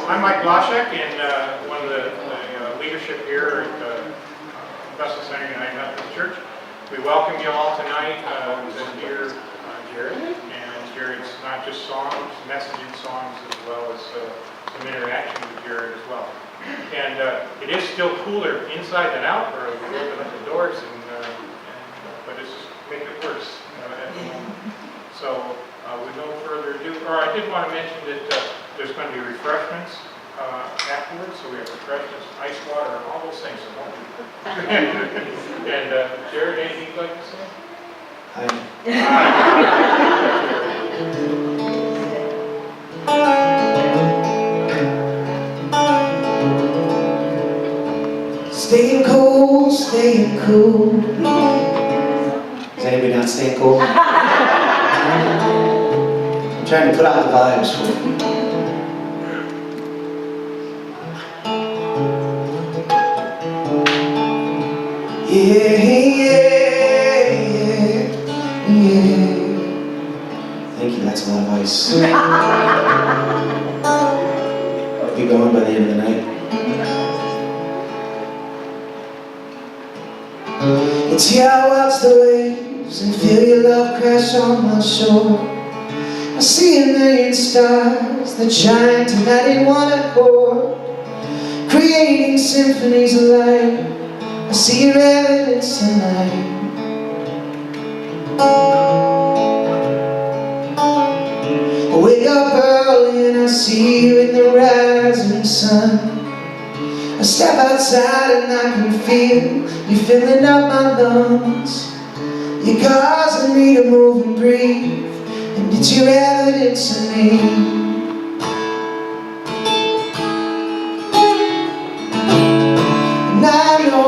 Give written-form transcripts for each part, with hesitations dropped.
I'm Mike Loshek, and one of the leadership here at Vessel Center United Methodist Church. We welcome you all tonight to hear Jared, and Jared's not just songs, messaging songs, as well as some interaction with Jared as well. And it is still cooler inside than out, or we open up the doors, but it's just making it worse at the moment. So with no further ado, or I did want to mention that there's going to be refreshments afterwards, so we have refreshments, ice water, and all those things. So and Jared, anything you'd like to say? Staying cool, staying cool. Is anybody not staying cool? I'm trying to put out the vibes for you. Yeah, yeah, yeah. Thank you, that's a lot of ice. I'll be going by the end of the night. It's here I watch the waves and feel your love crash on my shore. I see a million stars that shine tonight in one accord, creating symphonies of light. I see your evidence tonight. I wake up early and I see you in the rising sun. I step outside and I can feel you filling up my lungs. You're causing me to move and breathe, and it's your evidence in me. And I know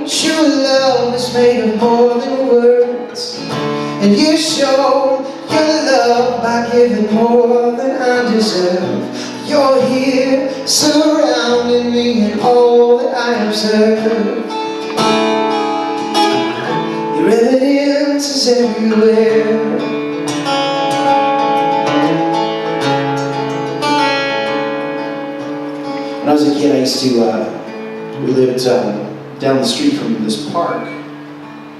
true love is made of more than words, and you show your love by giving more than I deserve. You're here surrounding me in all that I observe. Your evidence is everywhere. When I was a kid, I used to, we lived down the street from this park.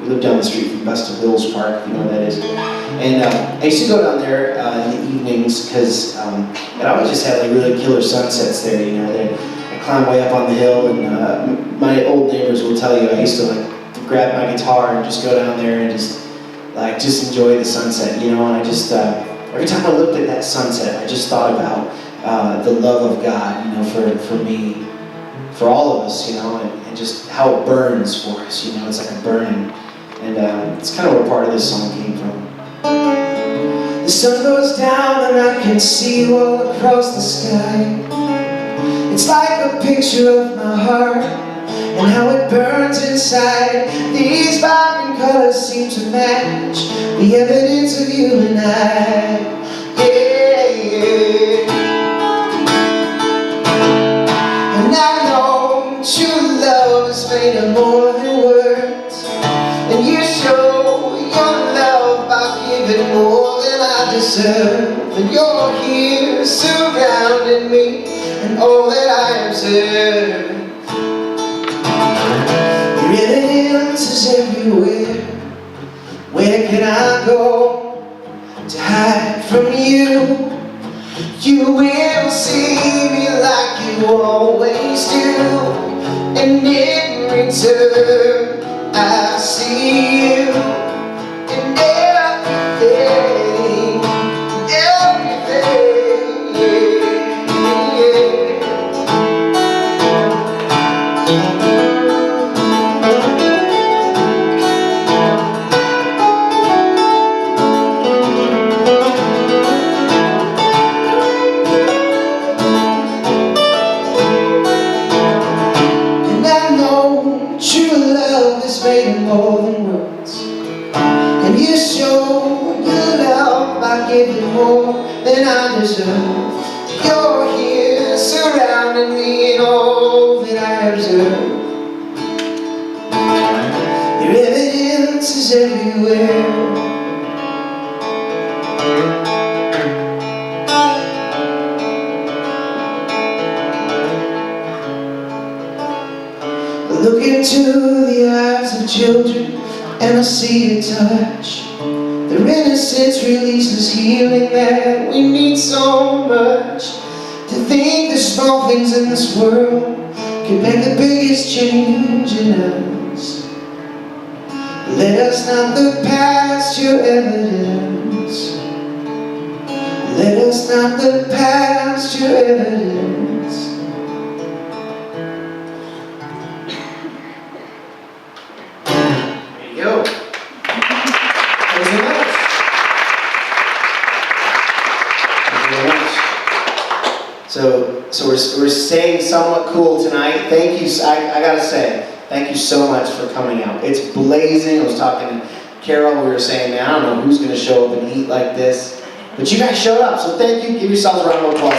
We lived down the street from Vestal Hills Park, if you know what that is. And I used to go down there in the evenings because it always just had like really killer sunsets there, you know. I climbed way up on the hill, and my old neighbors will tell you I used to like grab my guitar and just go down there and just enjoy the sunset, you know. And I just every time I looked at that sunset, I just thought about the love of God, you know, for me, for all of us, you know, and just how it burns for us, you know. It's like a burning, and it's kind of where part of this song came from. The sun goes down and I can see you all across the sky. It's like a picture of my heart and how it burns inside. These vibrant colors seem to match the evidence of you and I. Yeah, yeah. And I know true love is made of more than words, and you show your love by giving more than I deserve. And you're here surrounding me and all that I observe. Your evidence is everywhere. Where can I go to hide from you? You will see me like you always do, and in return I see you in everything, everything, made more than words, and you show your love by giving more than I deserve. You're here surrounding me in all that I observe. Your evidence is everywhere. into the eyes of children, and I see a touch. Their innocence releases healing that we need so much. To think the small things in this world can make the biggest change in us. Let us not look past your evidence. Let us not look past your evidence. There you go. Thank you very much. Thank you very much. So we're staying somewhat cool tonight. Thank you. I gotta say, thank you so much for coming out. It's blazing. I was talking to Carol. We were saying, man, I don't know who's going to show up and eat like this, but you guys showed up. So thank you. Give yourselves a round of applause.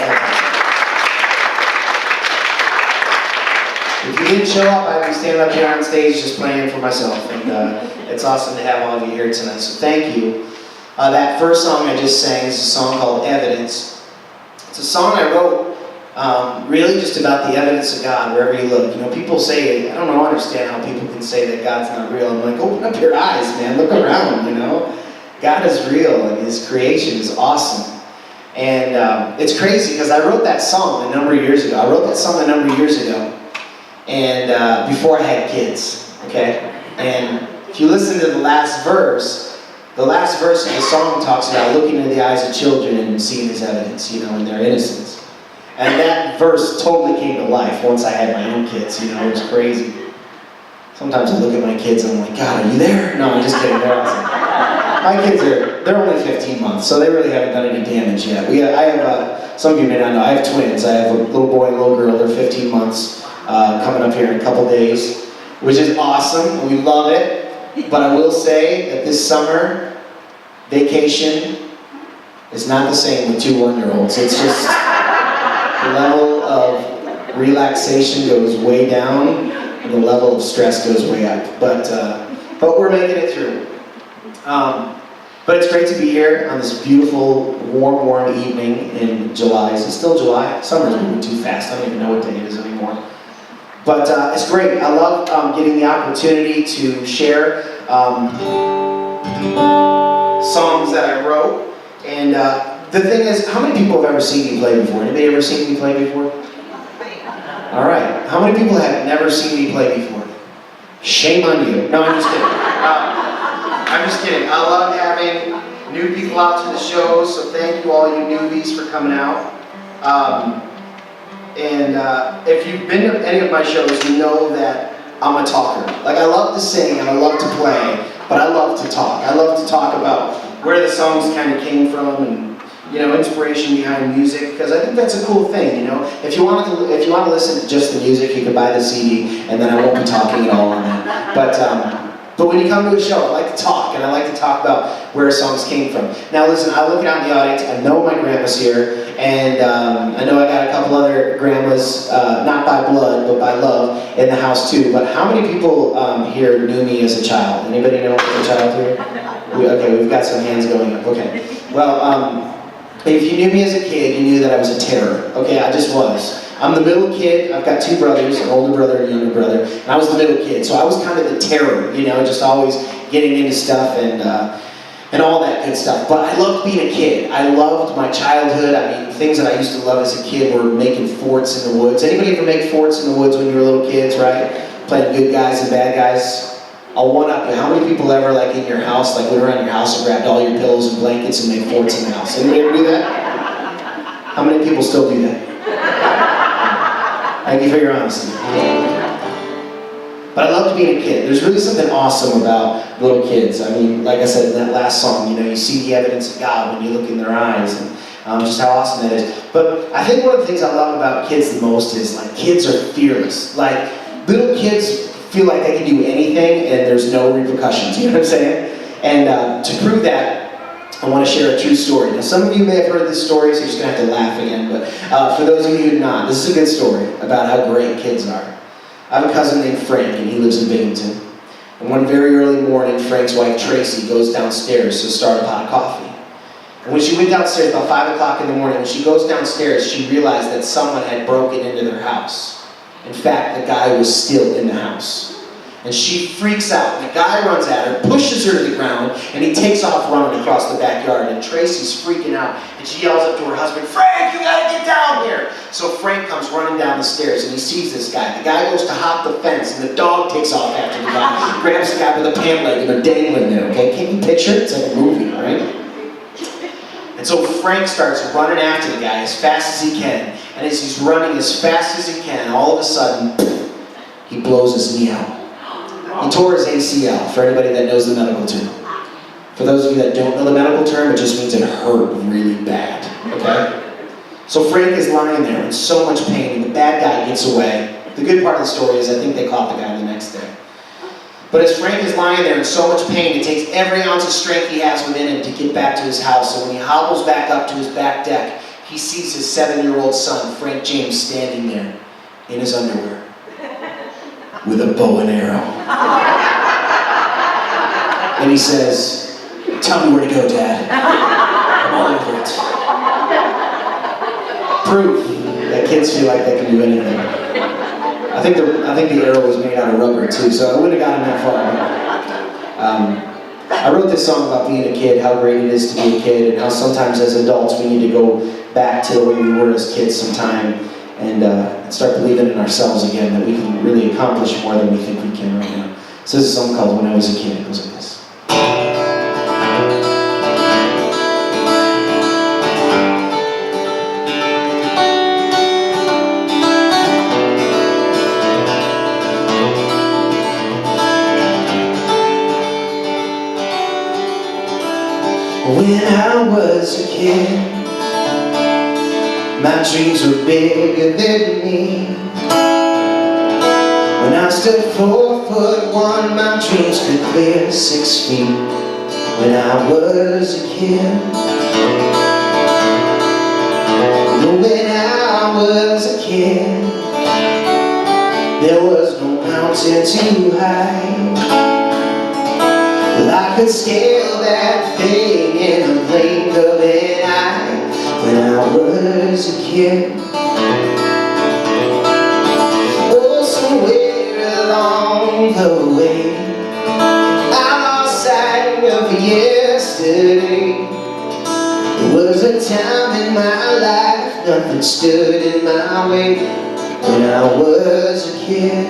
If you didn't show up, I'd be standing up here on stage just playing for myself, and it's awesome to have all of you here tonight. So thank you. That first song I just sang is a song called Evidence. It's a song I wrote really just about the evidence of God wherever you look. You know, people say, I don't know, understand how people can say that God's not real. I'm like, open up your eyes, man, look around, you know. God is real, and His creation is awesome. And it's crazy because I wrote that song a number of years ago. And before I had kids, okay? And if you listen to the last verse of the song talks about looking into the eyes of children and seeing His evidence, you know, in their innocence. And that verse totally came to life once I had my own kids, you know, it was crazy. Sometimes I look at my kids and I'm like, God, are you there? No, I'm just kidding, they're awesome. My kids they're only 15 months, so they really haven't done any damage yet. I have, some of you may not know, I have twins. I have a little boy and a little girl, they're 15 months, coming up here in a couple days, which is awesome, we love it. But I will say that this summer, vacation is not the same with 2 1-year-olds. It's just, the level of relaxation goes way down, and the level of stress goes way up. But we're making it through. But it's great to be here on this beautiful, warm evening in July. Is it still July? Summer's moving too fast. I don't even know what day it is anymore. But it's great. I love getting the opportunity to share songs that I wrote. And the thing is, how many people have ever seen me play before? Anybody ever seen me play before? All right. How many people have never seen me play before? Shame on you. No, I'm just kidding. I'm just kidding. I love having new people out to the show, so thank you all you newbies for coming out. If you've been to any of my shows, you know that I'm a talker. Like, I love to sing and I love to play, but I love to talk. I love to talk about where the songs kind of came from and, you know, inspiration behind music, because I think that's a cool thing, you know. If you want to listen to just the music, you can buy the CD, and then I won't be talking at all on that. But when you come to a show, I like to talk, and I like to talk about where songs came from. Now listen, I look out in the audience, I know my grandma's here, and I know I got a couple other grandmas, not by blood, but by love, in the house too. But how many people here knew me as a child? Anybody know as a child here? Okay, we've got some hands going up, okay. Well, if you knew me as a kid, you knew that I was a terror. Okay, I just was. I'm the middle kid. I've got 2 brothers, an older brother and a younger brother, and I was the middle kid. So I was kind of the terror, you know, just always getting into stuff and all that good stuff. But I loved being a kid. I loved my childhood. I mean, things that I used to love as a kid were making forts in the woods. Anybody ever make forts in the woods when you were little kids, right? Playing good guys and bad guys. I'll one-up you. How many people ever, like, in your house, like, went around your house and grabbed all your pillows and blankets and made forts in the house? Anybody ever do that? How many people still do that? Thank you for your honesty. But I loved being a kid. There's really something awesome about little kids. I mean, like I said in that last song, you know, you see the evidence of God when you look in their eyes, and just how awesome that is. But I think one of the things I love about kids the most is, like, kids are fearless. Like, little kids feel like they can do anything and there's no repercussions, you know what I'm saying? And to prove that, I want to share a true story. Now, some of you may have heard this story, so you're just going to have to laugh again, but for those of you who do not, this is a good story about how great kids are. I have a cousin named Frank, and he lives in Binghamton. And one very early morning, Frank's wife, Tracy, goes downstairs to start a pot of coffee. And when she went downstairs about 5 o'clock in the morning, when she goes downstairs, she realized that someone had broken into their house. In fact, the guy was still in the house. And she freaks out. The guy runs at her, pushes her to the ground, and he takes off running across the backyard. And Tracy's freaking out, and she yells up to her husband, "Frank, you gotta get down here!" So Frank comes running down the stairs, and he sees this guy. The guy goes to hop the fence, and the dog takes off after the guy, grabs the guy with a pant leg, and they're dangling there, okay? Can you picture it? It's like a movie, right? And so Frank starts running after the guy as fast as he can. And as he's running as fast as he can, all of a sudden, he blows his knee out. He tore his ACL, for anybody that knows the medical term. For those of you that don't know the medical term, it just means it hurt really bad, okay? So Frank is lying there in so much pain, and the bad guy gets away. The good part of the story is I think they caught the guy the next day. But as Frank is lying there in so much pain, it takes every ounce of strength he has within him to get back to his house. And when he hobbles back up to his back deck, he sees his 7-year-old son, Frank James, standing there in his underwear with a bow and arrow. And he says, "Tell me where to go, Dad. I'm all over it." Proof that kids feel like they can do anything. I think the arrow was made out of rubber too, so I wouldn't have gotten that far. I wrote this song about being a kid, how great it is to be a kid, and how sometimes as adults we need to go back to the way we were as kids sometime and start believing in ourselves again, that we can really accomplish more than we think we can right now. So this is a song called "When I Was a Kid." It goes like this. When I was a kid, my dreams were bigger than me. When I stood 4'1", my dreams could clear 6 feet. When I was a kid, when I was a kid, there was no mountain too high. Well, I could scale that thing in a blink of an eye. When I was a kid, oh, somewhere along the way, I lost sight of yesterday. There was a time in my life nothing stood in my way. When I was a kid,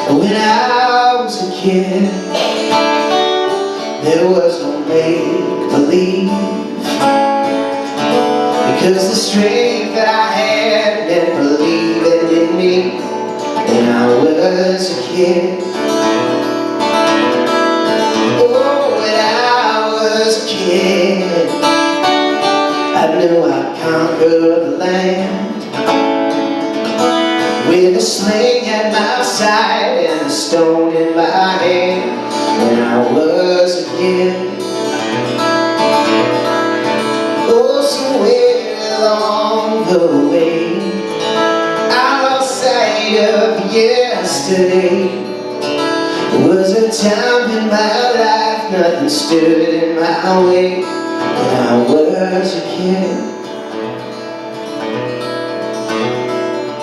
when I was a kid, there was no make-believe, because the strength that I had meant believing in me. When I was a kid, oh, when I was a kid, I knew I'd conquer the land with a sling at my side and a stone in my hand. When I was a kid, oh, somewhere along the way, I lost sight of yesterday. There was a time in my life nothing stood in my way. When I was a kid,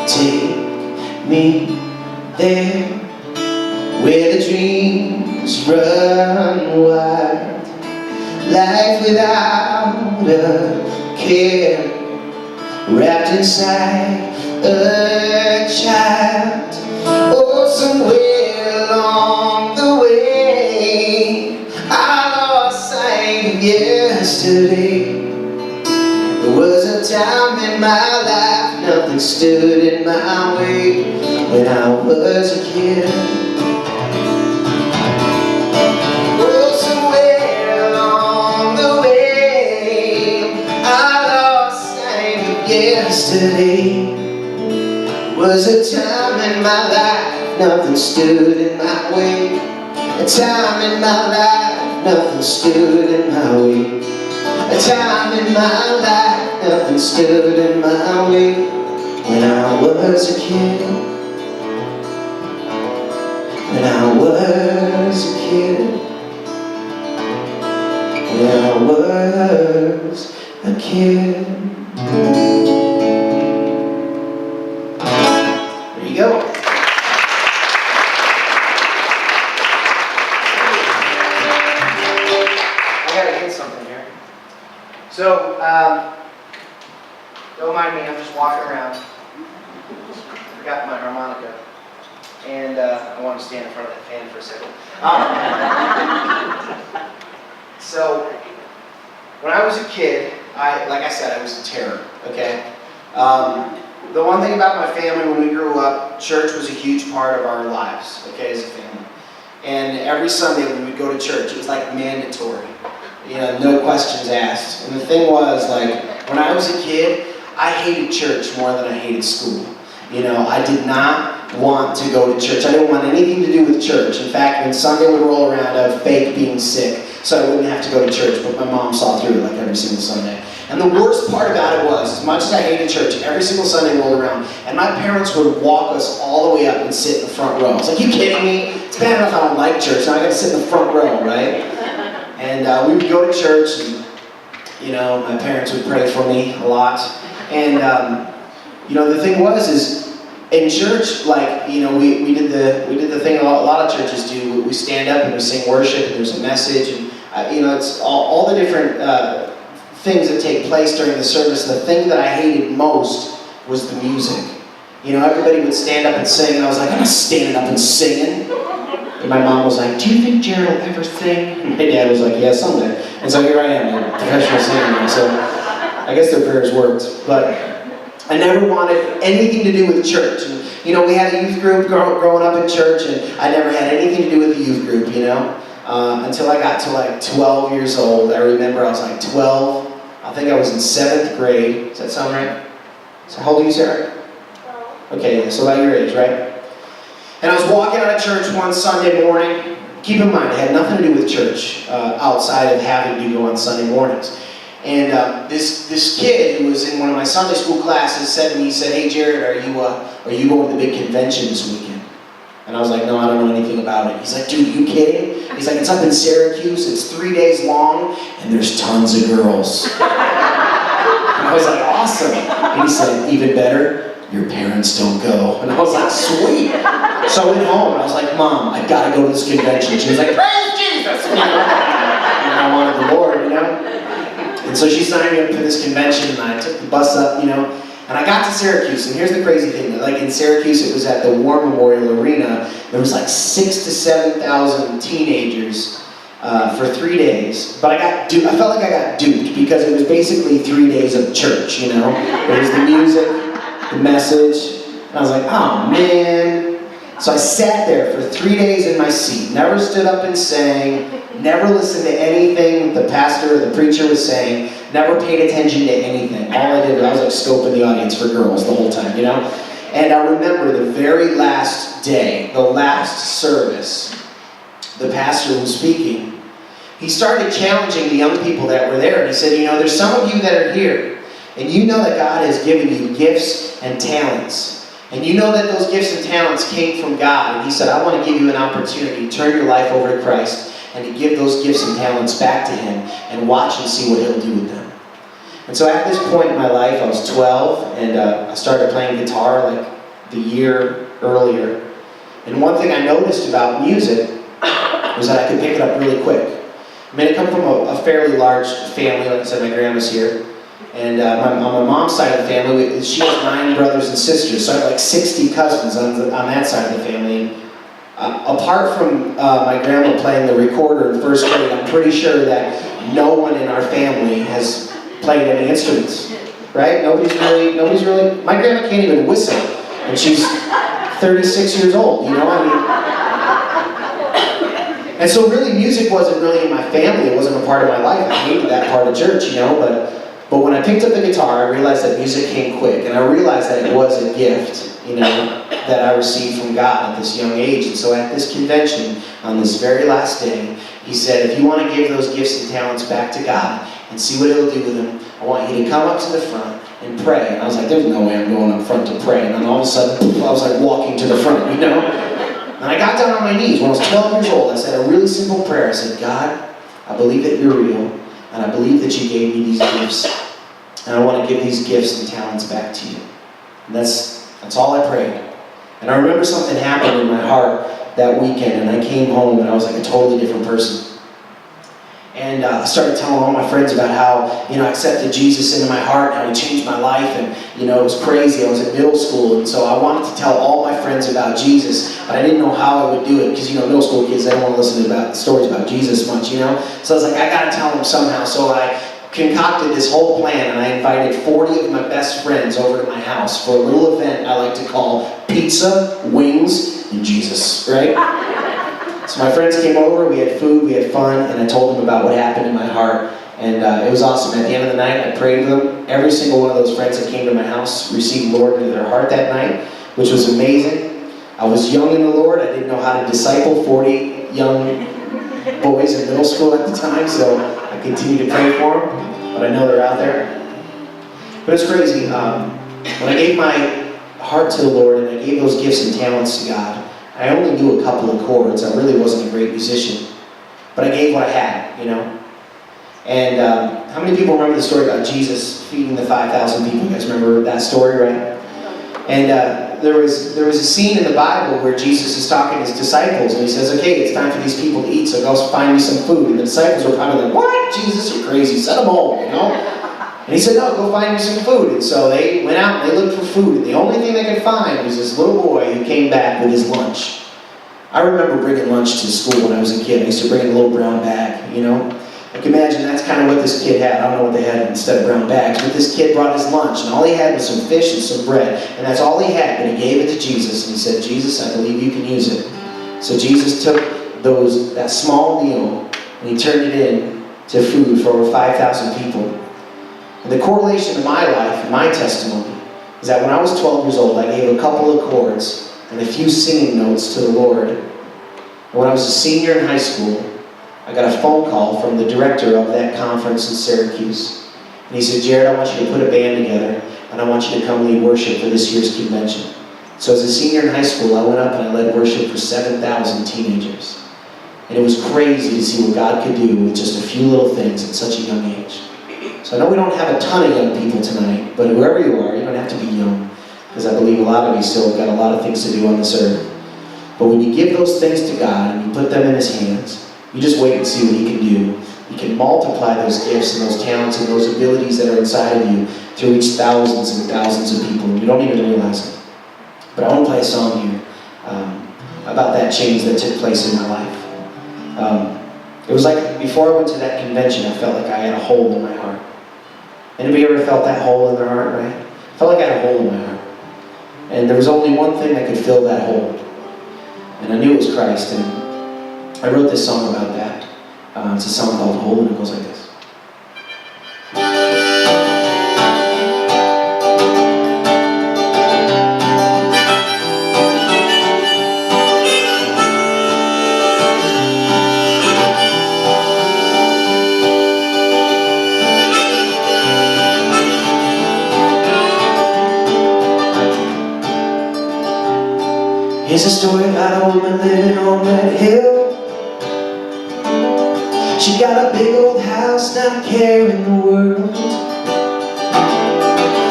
take me there where the dreams run wild, life without a care, wrapped inside a child. Oh, somewhere along the way, I lost sight of yesterday. There was a time in my life nothing stood in my way. When I was a kid, oh, somewhere along the way, I lost sight of yesterday. Was a time in my life nothing stood in my way. A time in my life nothing stood in my way. A time in my life nothing stood in my way. When I was a kid, when I was a kid, was a kid. There you go. I gotta get something here. So, don't mind me, I'm just walking around. Forgot my harmonica. And I want to stand in front of that fan for a second. So, when I was a kid, like I said, I was a terror, okay? The one thing about my family when we grew up, church was a huge part of our lives, okay, as a family. And every Sunday when we'd go to church, it was like mandatory. You know, no questions asked. And the thing was, like, when I was a kid, I hated church more than I hated school. You know, I did not want to go to church. I didn't want anything to do with church. In fact, when Sunday would roll around, I would fake being sick so I wouldn't have to go to church, but my mom saw through it like every single Sunday. And the worst part about it was, as much as I hated church, every single Sunday rolled around, and my parents would walk us all the way up and sit in the front row. I was like, you kidding me? It's bad enough I don't like church, now I gotta sit in the front row, right? And we would go to church, and, you know, my parents would pray for me a lot. And, you know, the thing was, is in church, like, you know, we did the thing a lot of churches do. We stand up and we sing worship, and there's a message, and, you know, it's all the different things that take place during the service. The thing that I hated most was the music. You know, everybody would stand up and sing, and I was like, I'm not standing up and singing. And my mom was like, do you think Jared will ever sing? And my dad was like, yeah, someday. And so here I am, a professional singer now. So I guess their prayers worked. But I never wanted anything to do with church. And, you know, we had a youth group growing up in church, and I never had anything to do with the youth group, you know, until I got to like 12 years old. I remember I was like 12. I think I was in 7th grade. Does that sound right? So how old are you, Sarah? 12. Okay, so about your age, right? And I was walking out of church one Sunday morning. Keep in mind, it had nothing to do with church outside of having to go on Sunday mornings. And this kid who was in one of my Sunday school classes said to me, he said, hey Jared, are you going to the big convention this weekend? And I was like, no, I don't know anything about it. He's like, dude, you kidding? He's like, it's up in Syracuse, it's 3 days long, and there's tons of girls. And I was like, awesome. And he said, even better, your parents don't go. And I was like, sweet. So I went home, and I was like, Mom, I gotta go to this convention. She was like, praise Jesus! You know? And I wanted the Lord, you know? And so she signed me up for this convention, and I took the bus up, you know, and I got to Syracuse. And here's the crazy thing, like in Syracuse, it was at the War Memorial Arena. There was like 6,000 to 7,000 teenagers for 3 days. But I felt like I got duped, because it was basically 3 days of church, you know. There was the music, the message, and I was like, oh man. So I sat there for 3 days in my seat, never stood up and sang, never listened to anything the pastor or the preacher was saying, never paid attention to anything. All I did was I was like scoping the audience for girls the whole time, you know? And I remember the very last day, the last service, the pastor was speaking. He started challenging the young people that were there, and he said, you know, there's some of you that are here, and you know that God has given you gifts and talents. And you know that those gifts and talents came from God. And he said, I want to give you an opportunity to turn your life over to Christ and to give those gifts and talents back to Him and watch and see what He'll do with them. And so at this point in my life, I was 12, and I started playing guitar like the year earlier. And one thing I noticed about music was that I could pick it up really quick. I mean, I come from a fairly large family. Like I said, my grandma's here. And on my mom's side of the family, she has 9 brothers and sisters, so I have like 60 cousins on that side of the family. And apart from my grandma playing the recorder in 1st grade, I'm pretty sure that no one in our family has played any instruments, right? Nobody's really. My grandma can't even whistle, and she's 36 years old. You know, I mean. And so really, music wasn't really in my family. It wasn't a part of my life. I hated that part of church, you know, But when I picked up the guitar, I realized that music came quick, and I realized that it was a gift, you know, that I received from God at this young age. And so at this convention, on this very last day, he said, if you want to give those gifts and talents back to God and see what He'll do with them, I want you to come up to the front and pray. And I was like, there's no way I'm going up front to pray. And then all of a sudden, I was like walking to the front, you know. And I got down on my knees when I was 12 years old. I said a really simple prayer. I said, God, I believe that You're real. And I believe that you gave me these gifts. And I want to give these gifts and talents back to you. And that's all I prayed. And I remember something happened in my heart that weekend, and I came home and I was like a totally different person. And I started telling all my friends about how, I accepted Jesus into my heart, how he changed my life, and, it was crazy. I was in middle school, and so I wanted to tell all my friends about Jesus, but I didn't know how I would do it, because, middle school kids, they don't want to listen to stories about Jesus much, So I was like, I got to tell them somehow. So I concocted this whole plan, and I invited 40 of my best friends over to my house for a little event I like to call Pizza, Wings, and Jesus, right? So my friends came over, we had food, we had fun, and I told them about what happened in my heart. And it was awesome. At the end of the night, I prayed with them. Every single one of those friends that came to my house received the Lord into their heart that night, which was amazing. I was young in the Lord. I didn't know how to disciple 40 young boys in middle school at the time, so I continue to pray for them, but I know they're out there. But it's crazy. When I gave my heart to the Lord and I gave those gifts and talents to God, I only knew a couple of chords. I really wasn't a great musician. But I gave what I had, And how many people remember the story about Jesus feeding the 5,000 people? You guys remember that story, right? And there was a scene in the Bible where Jesus is talking to his disciples, and he says, okay, it's time for these people to eat, so go find me some food. And the disciples were probably like, what? Jesus, you're crazy. Send them home, And he said, no, go find me some food. And so they went out and they looked for food. And the only thing they could find was this little boy who came back with his lunch. I remember bringing lunch to school when I was a kid. I used to bring a little brown bag, I can imagine that's kind of what this kid had. I don't know what they had instead of brown bags. But this kid brought his lunch. And all he had was some fish and some bread. And that's all he had. But he gave it to Jesus. And he said, Jesus, I believe you can use it. So Jesus took that small meal and he turned it in to food for over 5,000 people. And the correlation to my life and my testimony is that when I was 12 years old, I gave a couple of chords and a few singing notes to the Lord. And when I was a senior in high school, I got a phone call from the director of that conference in Syracuse. And he said, Jared, I want you to put a band together, and I want you to come lead worship for this year's convention. So as a senior in high school, I went up and I led worship for 7,000 teenagers. And it was crazy to see what God could do with just a few little things at such a young age. So I know we don't have a ton of young people tonight, but whoever you are, you don't have to be young, because I believe a lot of you still have got a lot of things to do on this earth. But when you give those things to God and you put them in his hands, you just wait and see what he can do. He can multiply those gifts and those talents and those abilities that are inside of you to reach thousands and thousands of people, and you don't even realize it. But I want to play a song here about that change that took place in my life. It was like before I went to that convention, I felt like I had a hole in my heart. Anybody ever felt that hole in their heart, right? I felt like I had a hole in my heart. And there was only one thing that could fill that hole. And I knew it was Christ. And I wrote this song about that. It's a song called Hole, and it goes like this. Here's a story about a woman living on that hill. She got a big old house, not a care in the world.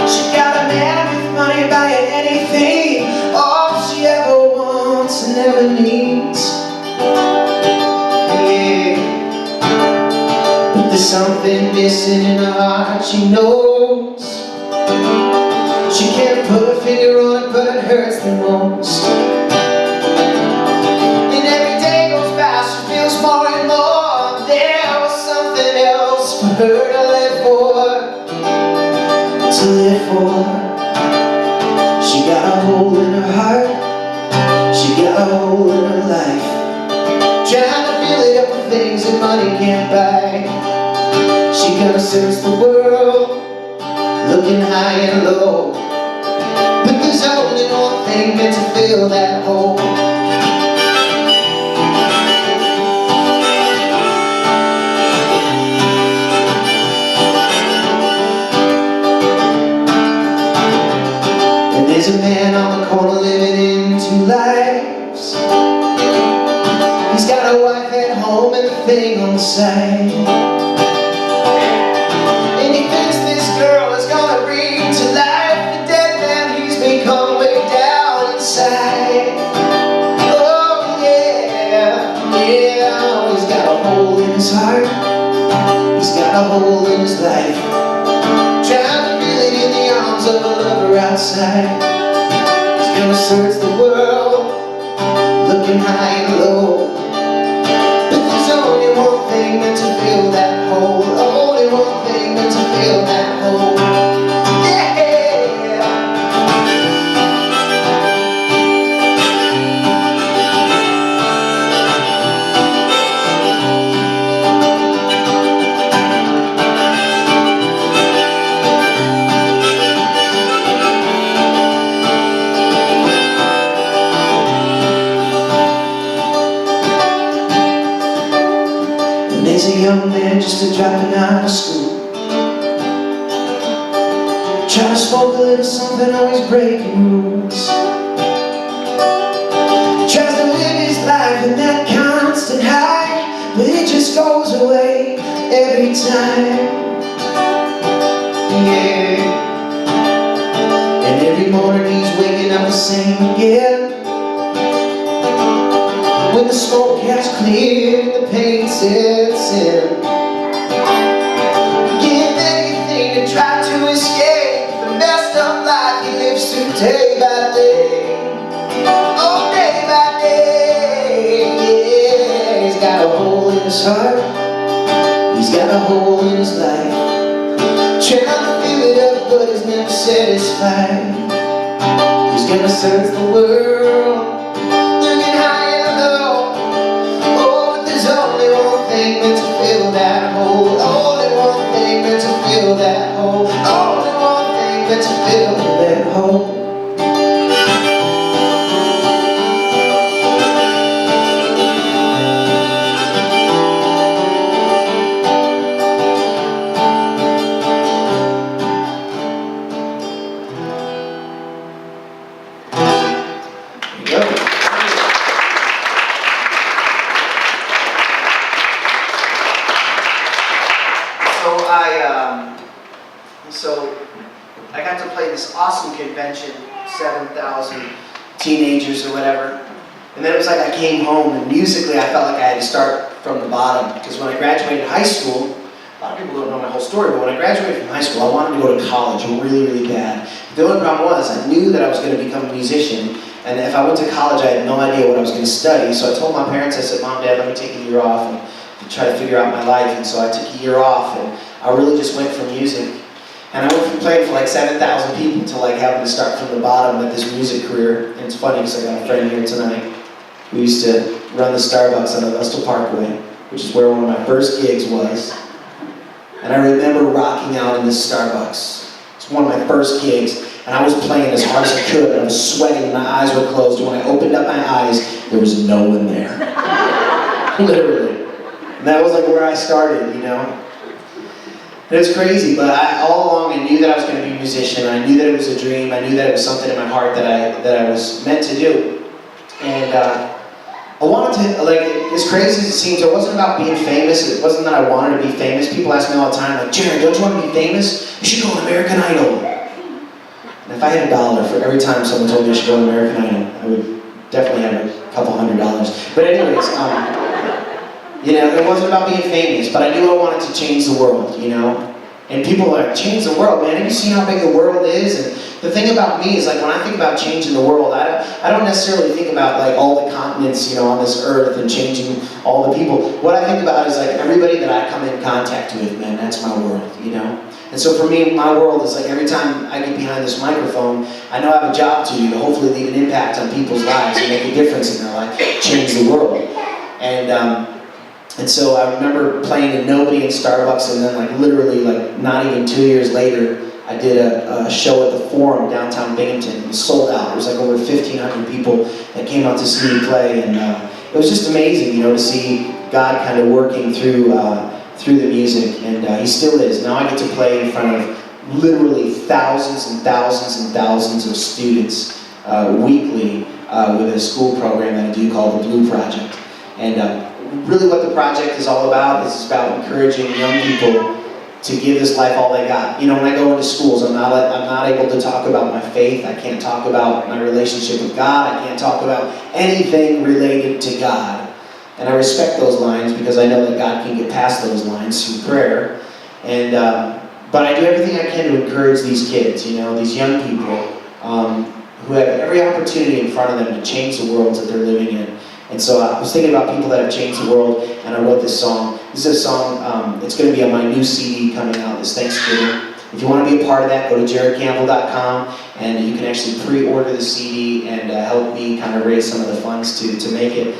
She got a man with money buying anything, all she ever wants and never needs. Yeah. But there's something missing in her heart, she knows. She can't put her finger on it, but it hurts the most. And every day goes by, she feels more and more there was something else for her to live for. She got a hole in her heart, she got a hole in her life, trying to fill it up with things that money can't buy. She gonna search the world, looking high and low, but there's only one thing meant to fill that hole. There's a man on the corner living in two lives. He's got a wife at home and a thing on the side. a hole in his life, trying to feel it in the arms of a lover outside. He's gonna search the world, looking high and low, but there's only one thing meant to fill that hole. Only one thing meant to fill that hole. There's a young man just dropping out of school, trying to smoke a little something, always breaking rules. Tries to live his life in that constant high, but it just goes away every time. Yeah. And every morning he's waking up the same again. When the smoke has cleared, the pain sets in. Give anything to try to escape the messed up life he lives through day by day. Oh, day by day. Yeah, he's got a hole in his heart, he's got a hole in his life, trying to fill it up but he's never satisfied. He's gonna search the world, looking high and low. Oh, but there's only one thing meant to fill that hole. Only one thing meant to fill that hole. Only one thing meant to fill that hole. So I got to play this awesome convention, 7,000 teenagers or whatever. And then it was like I came home and musically I felt like I had to start from the bottom. Because when I graduated high school, a lot of people don't know my whole story, but when I graduated from high school, I wanted to go to college really, really bad. The only problem was I knew that I was going to become a musician. And if I went to college, I had no idea what I was going to study. So I told my parents, I said, Mom, Dad, let me take a year off and try to figure out my life. And so I took a year off and I really just went for music. And I went from playing for like 7,000 people to like having to start from the bottom with this music career. And it's funny because I got a friend here tonight. We used to run the Starbucks on the Vestal Parkway, which is where one of my first gigs was. And I remember rocking out in this Starbucks. It's one of my first gigs. And I was playing as hard as I could. And I was sweating and my eyes were closed. And when I opened up my eyes, there was no one there. Literally. And that was like where I started, you know. It was crazy, but all along I knew that I was going to be a musician. I knew that it was a dream. I knew that it was something in my heart that I was meant to do. And I wanted to, like, as crazy as it seems, it wasn't about being famous. It wasn't that I wanted to be famous. People ask me all the time, like, Jared, don't you want to be famous? You should go on American Idol. And if I had $1 for every time someone told me I should go on American Idol, I would definitely have a couple $100. But anyways, you know, it wasn't about being famous, but I knew I wanted to change the world, you know? And people are like, change the world, man. Have you seen how big the world is? And the thing about me is, like, when I think about changing the world, I don't necessarily think about, like, all the continents, you know, on this earth and changing all the people. What I think about is, like, everybody that I come in contact with, man, that's my world, you know? And so for me, my world is like every time I get behind this microphone, I know I have a job to do to hopefully leave an impact on people's lives and make a difference in their life, change the world. And so I remember playing in Nobody in Starbucks, and then like literally like not even 2 years later, I did a show at the Forum downtown Binghamton. It was sold out. There was like over 1,500 people that came out to see me play, and it was just amazing, you know, to see God kind of working through the music, and He still is. Now I get to play in front of literally thousands and thousands and thousands of students weekly with a school program that I do called the Blue Project. And really what the project is all about is about encouraging young people to give this life all they got. You know, when I go into schools, I'm not able to talk about my faith. I can't talk about my relationship with God. I can't talk about anything related to God. And I respect those lines because I know that God can get past those lines through prayer. And but I do everything I can to encourage these kids, you know, these young people who have every opportunity in front of them to change the world that they're living in. And so I was thinking about people that have changed the world, and I wrote this song. This is a song, it's going to be on my new CD coming out this Thanksgiving. If you want to be a part of that, go to jaredcampbell.com, and you can actually pre-order the CD and help me kind of raise some of the funds to make it.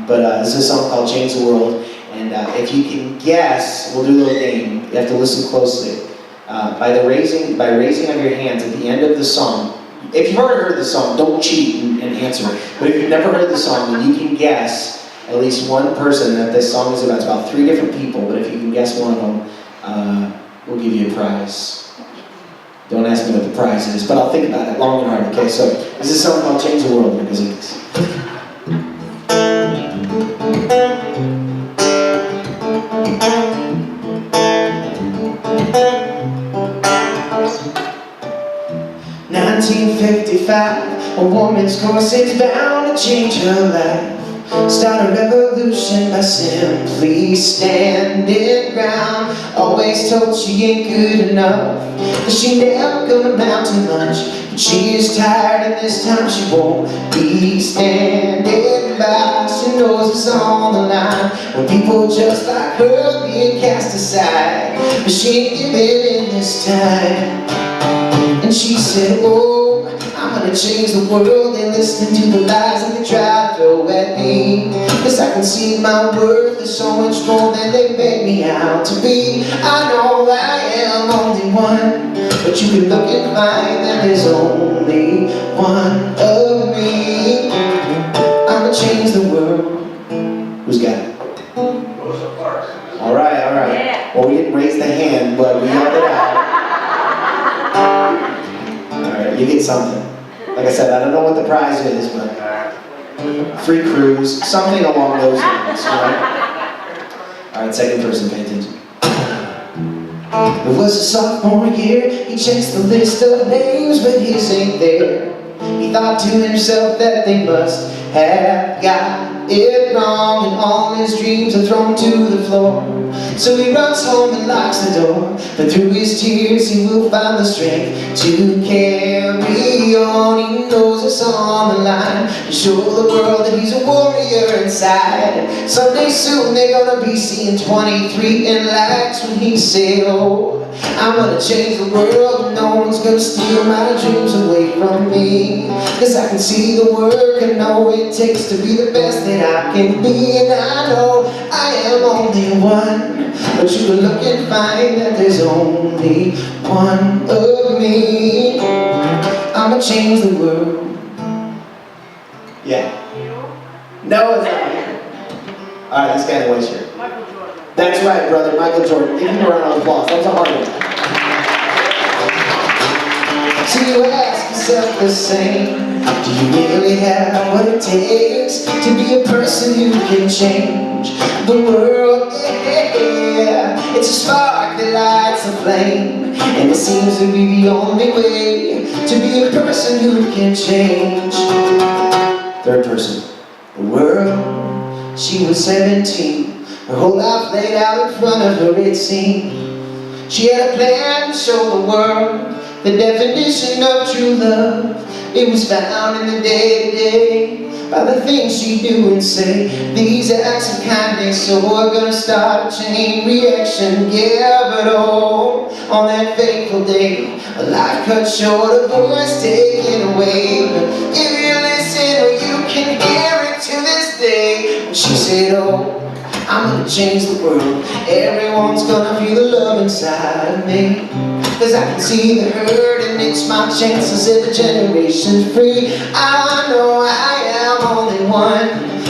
This is a song called Change the World, and if you can guess, we'll do a little game. You have to listen closely. By raising of your hands at the end of the song, if you've already heard the song, don't cheat and answer. But if you've never heard the song, then you can guess at least one person that this song is about. It's about 3 different people, but if you can guess one of them, we'll give you a prize. Don't ask me what the prize is, but I'll think about it long and hard, okay? So, this is a song called Change the World, because it's... "1955, a woman's course is bound to change her life. Start a revolution by simply standing ground. Always told she ain't good enough, that she never gonna amount to much. But she is tired, and this time she won't be standing by. She knows it's on the line, when people just like her being cast aside. But she ain't giving in this time. And she said, oh, I'm gonna change the world, and listening to the lies that they try to throw at me. Cause I can see my worth is so much more than they make me out to be. I know I am only one, but you can look and find that there's only one of me. I'm gonna change the world. Who's got it? Alright, alright. Yeah. Well, we didn't raise the hand, but we yelled it out. Alright, you get something. Like I said, I don't know what the prize is, but free cruise, something along those lines, right? Alright, second person, pay attention. It was a sophomore year, he checks the list of names, but his ain't there. He thought to himself that they must have got it wrong, and all his dreams are thrown to the floor. So he runs home and locks the door, but through his tears he will find the strength to carry on. He knows it's on the line, to show the world that he's a warrior inside. Someday soon they're gonna be seeing 23 in lights when he said, oh, I'm gonna change the world, and no one's gonna steal my dreams away from me. Cause I can see the work and know what it takes to be the best that I can be. And I know I am only one, but you can look and find that there's only one of me. I'ma change the world. Yeah. No, it's not. Alright, this guy in the white shirt. Michael Jordan. That's right, brother, Michael Jordan. Give him a round of applause. That was a hard one. So you ask yourself the same, do you really have what it takes to be a person who can change the world? Yeah, it's a spark that lights a flame, and it seems to be the only way to be a person who can change. Third person. The world, she was 17, her whole life laid out in front of her, it seemed. She had a plan to show the world the definition of true love. It was found in the day-to-day, by the things she do and say. These acts of kindness, so we're gonna start a chain reaction. Yeah, but oh, on that fateful day, a life cut short, a voice taken away. But if you listen, well, you can hear it to this day. When she said, oh, I'm gonna change the world, everyone's gonna feel the love inside of me. Cause I can see the hurt, and it's my chance to set the generation free. I know I am only one,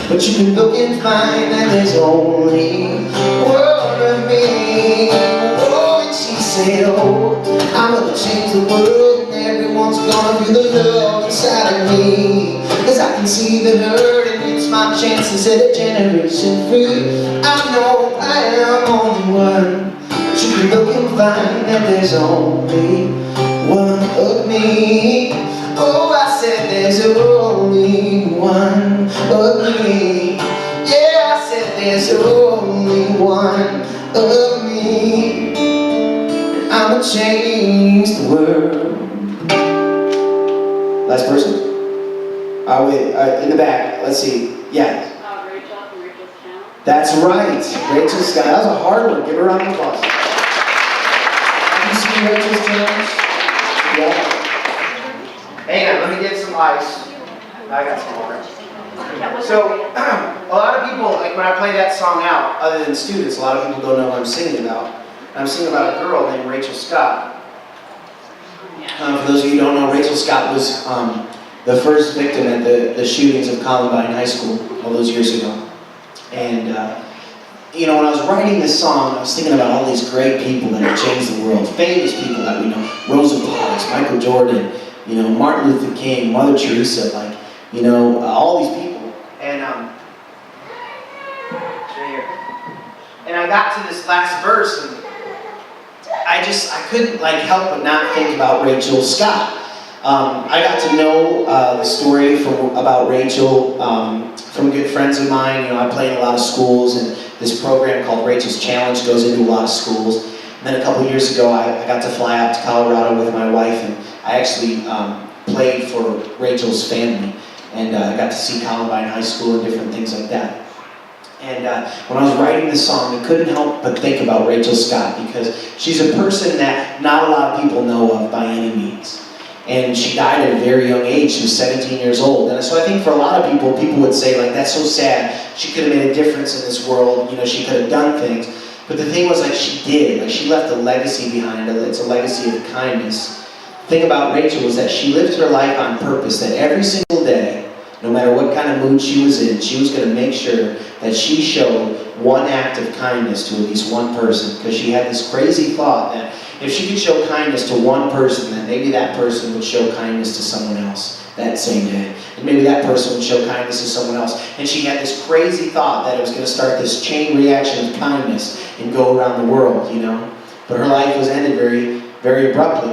but you can look and find that there's only one of me. Oh, and she said, oh, I'm gonna change the world, and everyone's gonna feel the love inside of me. Cause I can see the hurt, and it's my chance to set a generation free. I know I am only one, but you can look and find that there's only one of me. Oh, I said there's only one of me. Yeah, I said there's only one of me. gonna change the world. Last person? Wait, in the back, let's see. Yeah. Rachel from Rachel's Channel. That's right. Rachel Scott. That was a hard one. Give her a round of applause. Have you seen Rachel's challenge? Yeah. Hang on, let me get some ice. I got some water. So, a lot of people, like when I play that song out, other than students, a lot of people don't know what I'm singing about. I'm singing about a girl named Rachel Scott. For those of you who don't know, Rachel Scott was the first victim at the shootings of Columbine High School all those years ago. And, you know, when I was writing this song, I was thinking about all these great people that have changed the world, famous people that we know, Rosa Parks, Michael Jordan, you know, Martin Luther King, Mother Teresa, like, you know, all these people. And I got to this last verse, and I couldn't like help but not think about Rachel Scott. I got to know the story about Rachel from good friends of mine. You know, I play in a lot of schools, and this program called Rachel's Challenge goes into a lot of schools. And then a couple years ago, I got to fly out to Colorado with my wife, and I actually played for Rachel's family. And I got to see Columbine High School and different things like that. And when I was writing this song, I couldn't help but think about Rachel Scott, because she's a person that not a lot of people know of by any means. And she died at a very young age. She was 17 years old. And so I think for a lot of people would say, like, that's so sad. She could have made a difference in this world. You know, she could have done things. But the thing was, like, she did. Like, she left a legacy behind her. It's a legacy of kindness. The thing about Rachel was that she lived her life on purpose, that every single day, no matter what kind of mood she was in, she was going to make sure that she showed one act of kindness to at least one person, because she had this crazy thought that if she could show kindness to one person, then maybe that person would show kindness to someone else that same day. And maybe that person would show kindness to someone else. And she had this crazy thought that it was going to start this chain reaction of kindness and go around the world, you know. But her life was ended very, very abruptly.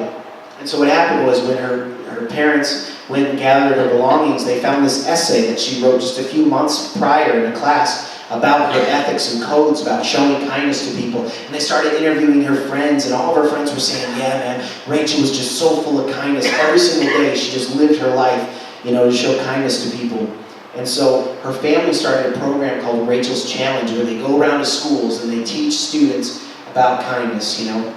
And so what happened was, when her parents went and gathered her belongings, they found this essay that she wrote just a few months prior in a class about her ethics and codes, about showing kindness to people. And they started interviewing her friends, and all of her friends were saying, yeah, man, Rachel was just so full of kindness. Every single day, she just lived her life, you know, to show kindness to people. And so her family started a program called Rachel's Challenge, where they go around to schools and they teach students about kindness, you know.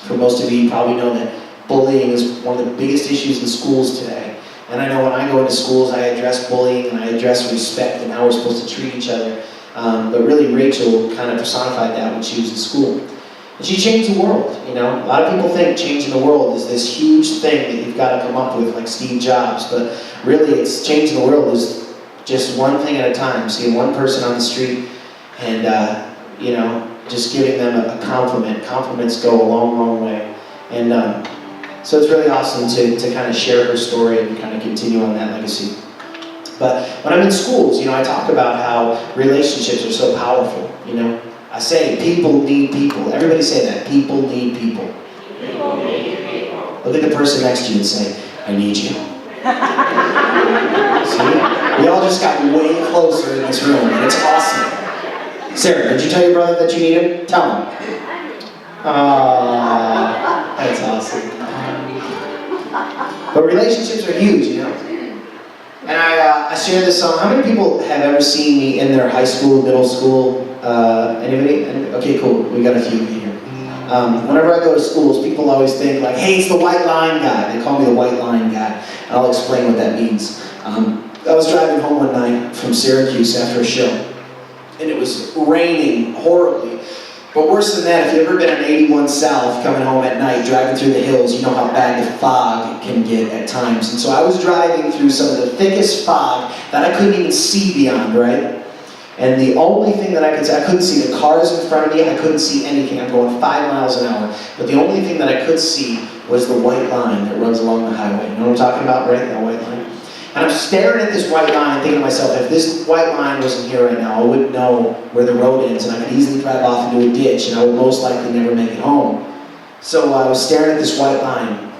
For most of you probably know that bullying is one of the biggest issues in schools today. And I know when I go into schools, I address bullying and I address respect and how we're supposed to treat each other. But really, Rachel kind of personified that when she was in school. And she changed the world, you know. A lot of people think changing the world is this huge thing that you've got to come up with, like Steve Jobs. But really, it's changing the world is just one thing at a time. Seeing one person on the street and, you know, just giving them a compliment. Compliments go a long, long way. And so it's really awesome to kind of share her story and kind of continue on that legacy. But when I'm in schools, you know, I talk about how relationships are so powerful, you know. I say people need people. Everybody say that. People need people. People need people. Look at the person next to you and say, I need you. See? We all just got way closer in this room, and it's awesome. Sarah, did you tell your brother that you need him? Tell him. That's awesome. But relationships are huge, you know. And I share this song. How many people have ever seen me in their high school, middle school? Anybody? Okay, cool. We got a few here. Whenever I go to schools, people always think like, hey, it's the white line guy. They call me the white line guy. And I'll explain what that means. I was driving home one night from Syracuse after a show, and it was raining horribly. But worse than that, if you've ever been on 81 South coming home at night, driving through the hills, you know how bad the fog can get at times. And so I was driving through some of the thickest fog that I couldn't even see beyond, right? And the only thing that I could see, I couldn't see the cars in front of me, I couldn't see anything. I'm going 5 miles an hour. But the only thing that I could see was the white line that runs along the highway. You know what I'm talking about, right? That white line. And I'm staring at this white line thinking to myself, if this white line wasn't here right now, I wouldn't know where the road ends, and I could easily drive off into a ditch, and I would most likely never make it home. So I was staring at this white line,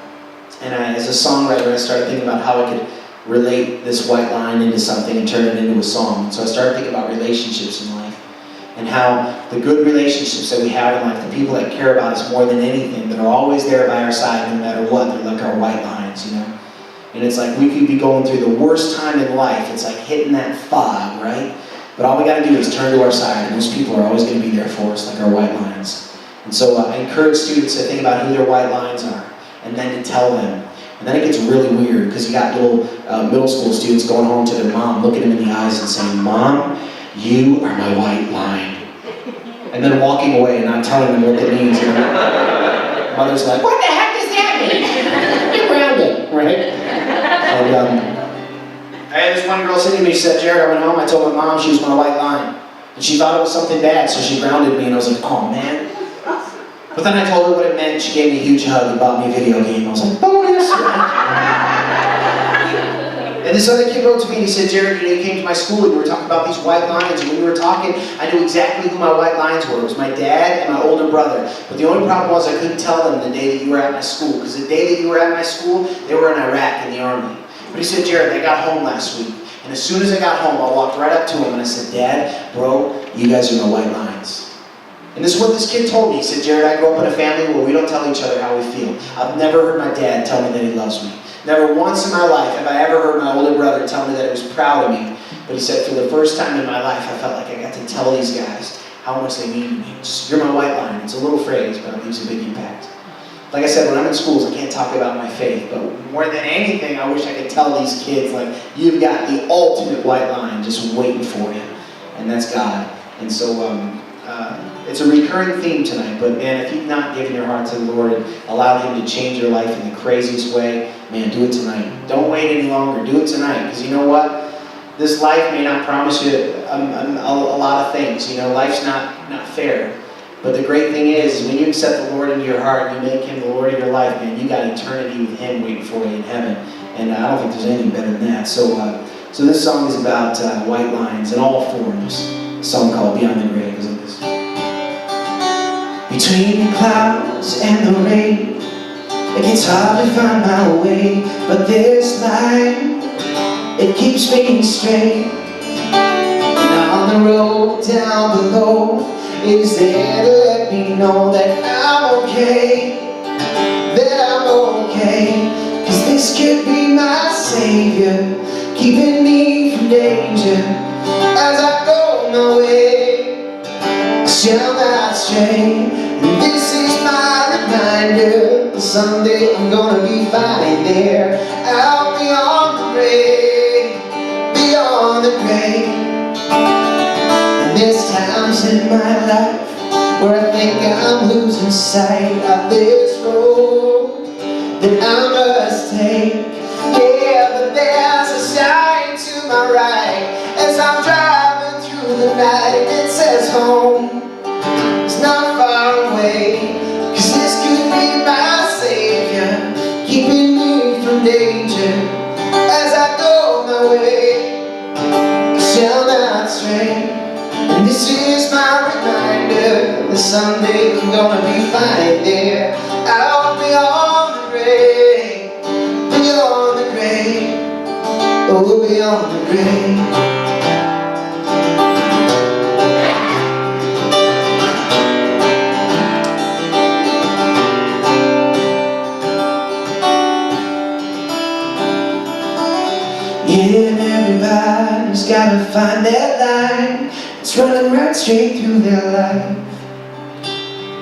and as a songwriter, I started thinking about how I could relate this white line into something and turn it into a song. So I started thinking about relationships in life. and how the good relationships that we have in life, the people that care about us more than anything, that are always there by our side no matter what, they're like our white lines, you know? And it's like we could be going through the worst time in life. It's like hitting that fog, right? But all we got to do is turn to our side, and those people are always going to be there for us, like our white lines. And so I encourage students to think about who their white lines are, and then to tell them. And then it gets really weird, because you got little middle school students going home to their mom, looking them in the eyes and saying, "Mom, you are my white line." And then walking away and not telling them what it means. You know? Mother's like, "What the heck does that mean?" You're grounded, right? And I had this one girl sitting to me, she said, "Jared, I went home, I told my mom she was my white line. And she thought it was something bad, so she grounded me." And I was like, "Oh man." But then I told her what it meant. She gave me a huge hug and bought me a video game. I was like, "Bonus!" And this other kid wrote to me and he said, "Jared, you came to my school and you were talking about these white lines, and when you were talking, I knew exactly who my white lines were. It was my dad and my older brother. But the only problem was I couldn't tell them the day that you were at my school, because the day that you were at my school, they were in Iraq in the army." But he said, "Jared, I got home last week, and as soon as I got home, I walked right up to him and I said, 'Dad, bro, you guys are my white lines.'" And this is what this kid told me. He said, "Jared, I grew up in a family where we don't tell each other how we feel. I've never heard my dad tell me that he loves me. Never once in my life have I ever heard my older brother tell me that he was proud of me. But he said, for the first time in my life, I felt like I got to tell these guys how much they mean to me. Just, you're my white line." It's a little phrase, but it leaves a big impact. Like I said, when I'm in schools, I can't talk about my faith. But more than anything, I wish I could tell these kids, like, you've got the ultimate white line just waiting for you. And that's God. And so, it's a recurring theme tonight, but man, if you've not given your heart to the Lord and allowed Him to change your life in the craziest way, man, do it tonight. Don't wait any longer. Do it tonight, because you know what? This life may not promise you a lot of things. You know, life's not fair. But the great thing is, when you accept the Lord into your heart and you make Him the Lord of your life, man, you got eternity with Him waiting for you in heaven. And I don't think there's anything better than that. So this song is about white lines in all forms. A song called Beyond the Grave. It goes like this. Between the clouds and the rain, it gets hard to find my way, but this light, it keeps me straight. And on the road down below, it is there to let me know that I'm okay, that I'm okay. 'Cause this could be my Savior, keeping me from danger. As I go my way, I shall not stray. And this is my reminder that someday I'm gonna be fine there, out beyond the grave, beyond the grave. And there's times in my life where I think I'm losing sight of this road that I must take. Yeah, but there's a sign to my right as I'm driving through the night. It says home. It's not far away, 'cause this could be my Savior, keeping me from danger. As I go my way, I shall not stray. And this is my reminder that someday I'm gonna be fine there, out beyond the grave, beyond the grave, oh, beyond the grave. Yeah, everybody's gotta find that line. It's running right straight through their life,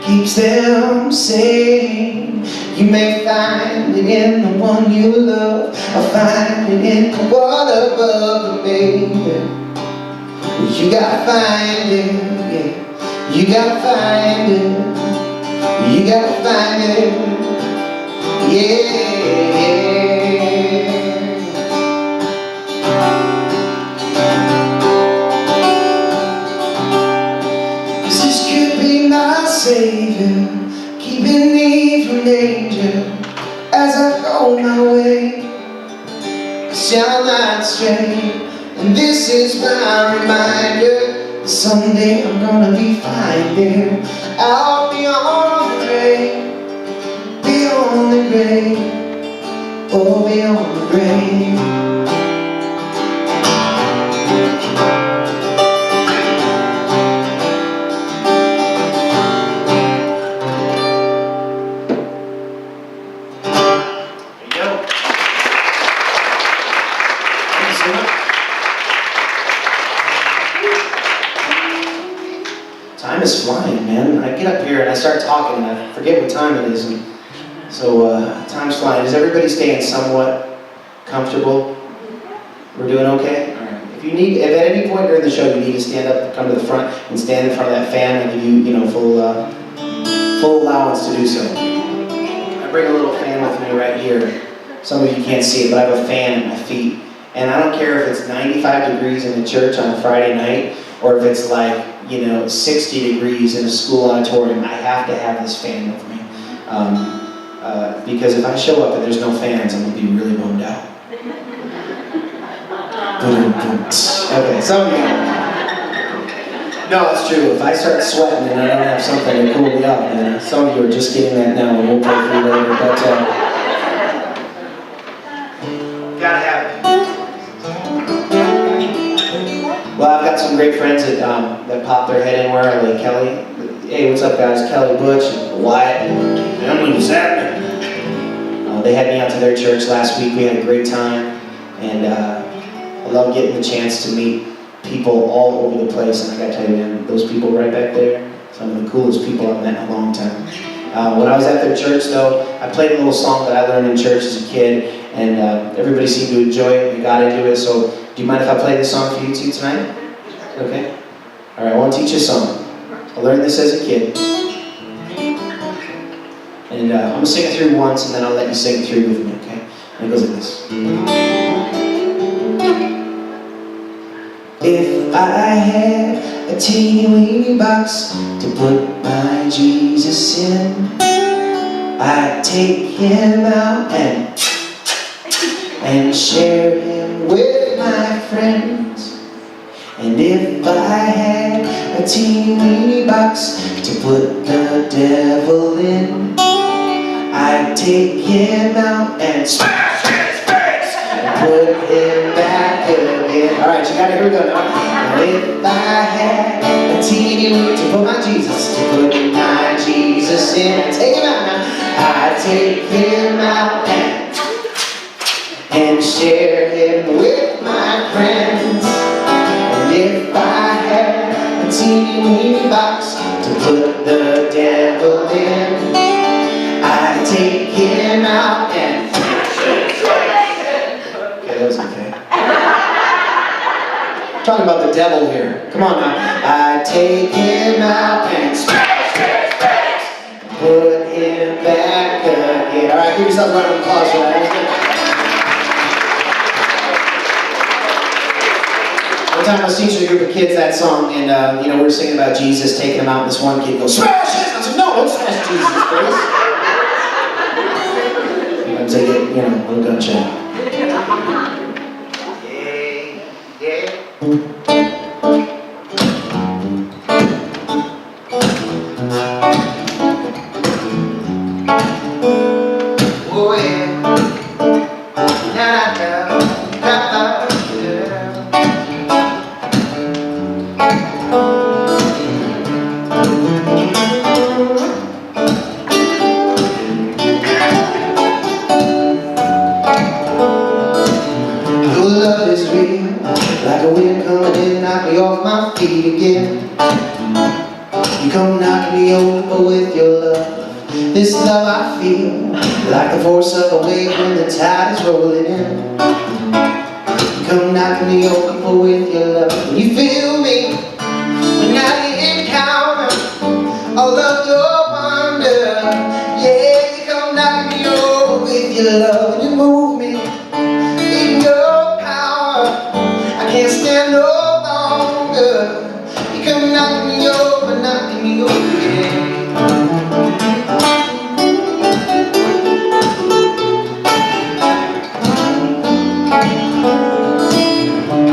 keeps them sane. You may find it in the one you love, or find it in the one above, baby. You gotta find it, yeah. You gotta find it. You gotta find it, yeah. Savior, keeping me from danger. As I go my way, I shall not stray. And this is my reminder that someday I'm gonna be fine there, out beyond the grave, beyond the grave, oh, beyond the grave. is flying, man. I get up here and I start talking and I forget what time it is. And so time's flying. Is everybody staying somewhat comfortable? We're doing okay? All right. If at any point during the show you need to stand up, come to the front and stand in front of that fan, I'll give you, full allowance to do so. I bring a little fan with me right here. Some of you can't see it, but I have a fan at my feet. And I don't care if it's 95 degrees in the church on a Friday night, or if it's like, 60 degrees in a school auditorium. I have to have this fan with me. Because if I show up and there's no fans, I'm going to be really bummed out. Okay, some of you. No, it's true. If I start sweating and I don't have something to cool me up, then some of you are just getting that now, and we'll pray for you later. But gotta have it. Well, I've got some great friends that pop their head in where, like Kelly. Hey, what's up, guys? Kelly Butch, Wyatt, Emily, what's happening? They had me out to their church last week. We had a great time, and I love getting the chance to meet people all over the place. And I gotta tell you, man, those people right back there, some of the coolest people I've met in a long time. When I was at their church, though, I played a little song that I learned in church as a kid, and everybody seemed to enjoy it and got into it. So, do you mind if I play this song for you two tonight? Okay? All right, I want to teach you a song. I learned this as a kid. And I'm going to sing it through once, and then I'll let you sing it through with me, okay? And it goes like this. If I had a teeny weeny box to put my Jesus in, I'd take him out and share him with my friends. And if I had a teeny weeny box to put the devil in, I'd take him out and put him back again. Alright, you got it, here we go now. If I had a teeny weeny to put my Jesus, in, I'd take him out now. I'd take him out and share him with my friends. And if I had a teeny weeny box to put the devil in, I'd take him out and okay, that was okay. Talking about the devil here. Come on now. I'd take him out and put him back again. Alright, give yourself a round of applause for that. One time I was teaching a group of kids that song, and we were singing about Jesus, taking him out, and this one kid goes, "Smash it!" I said, "No, don't smash Jesus, please." I'm taking it, a little gunshot. Oh yeah. Your love is real, like a wind coming in, knock me off my feet again. You come knocking me over with your love. This love I feel, like the force of a wave when the tide is rolling in. You come knocking me over with your love. When you feel me, when I encounter all of your wonder. Yeah, you come knocking me over with your love. And you move me in your power. I can't stand no longer. You come knocking me over, yeah.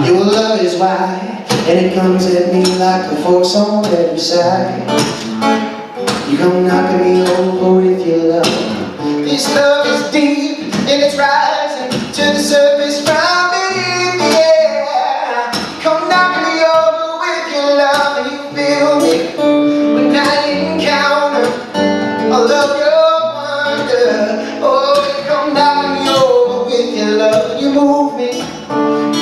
Your love is wide, and it comes at me like a force on every side. You come knocking me over with your love. This love is deep, and it's rising to the surface from beneath, yeah. Come knocking me over with your love, and you feel me when I encounter all of your wonder. Oh, you come knocking me over with your love, you move me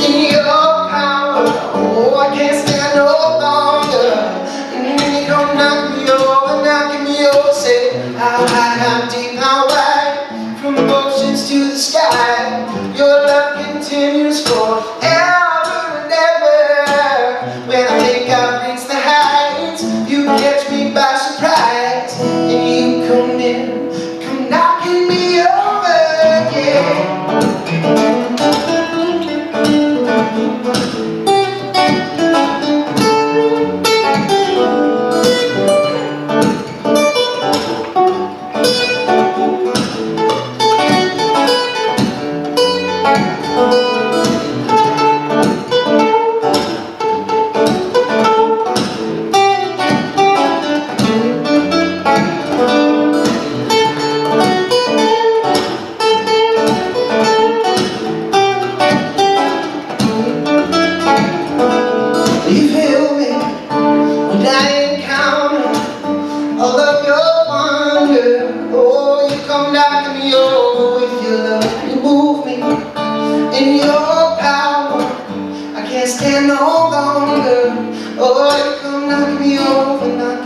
in your power. Oh, I can't stand no longer. You come knocking stand no longer. Oh, you come knock me over, yeah.